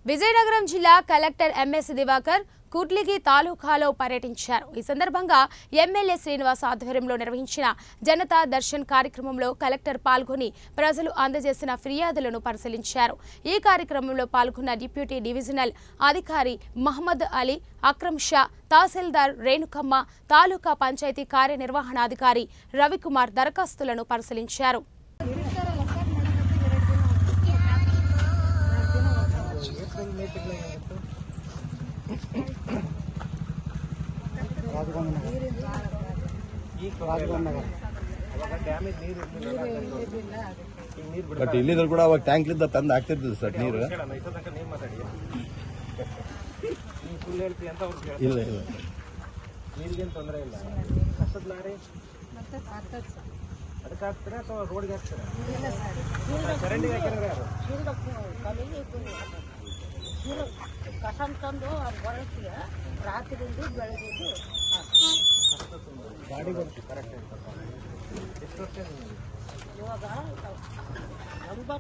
విజయనగరం జిల్లా collector MS Diwakar కుడ్లిగి తాలూకాలో పర్యటించారు. ఈ సందర్భంగా ఎమ్మెల్యే శ్రీనివాస్ ఆధ్వర్యంలో నిర్వహించిన జనతా దర్శన్ కార్యక్రమంలో కలెక్టర్ పాల్గొని ప్రజలు అందజేసిన ఫిర్యాదులను పరిశీలించారు. ఈ కార్యక్రమంలో పాల్గొన్న డిప్యూటీ డివిజనల్ అధికారి మహమ్మద్ అలీ, అక్రమ్ షా, తహసీల్దార్ రేణుకమ్మ, తాలూకా పంచాయతీ కార్యనిర్వహణాధికారి రవికుమార్ దరఖాస్తులను పరిశీలించారు. ಬಟ್ ಇಲ್ಲಿದ್ರು ಕೂಡ ಅವಾಗ ಟ್ಯಾಂಕ್ಲಿಂದ ತಂದು ಆಗ್ತಿರ್ತದೆ ಸರ್ ನೀರು. ಇಲ್ಲ ಇಲ್ಲ ನೀರಿಗೇನು ತೊಂದರೆ ಇಲ್ಲ. ಕಷ್ಟದ ಲಾರಿ ಅದಕ್ಕೆ ಹಾಕ್ತೀರಾ ಅಥವಾ ರೋಡ್ಗೆ ಹಾಕ್ತೀರಾ? ಚರಂಡಿಗೆ ಹಾಕಿದ್ರೆ ಯಾರು ಕಸಂ ತಂದು ಬಳಸ್ತೀವಿ. ರಾತ್ರಿಯಿಂದ ಬೆಳಗ್ಗೆ ಗಾಡಿ ಬರ್ತೀವಿ ಕರೆಕ್ಟ್ ಎಷ್ಟು ವರ್ಷ ಇವಾಗ 80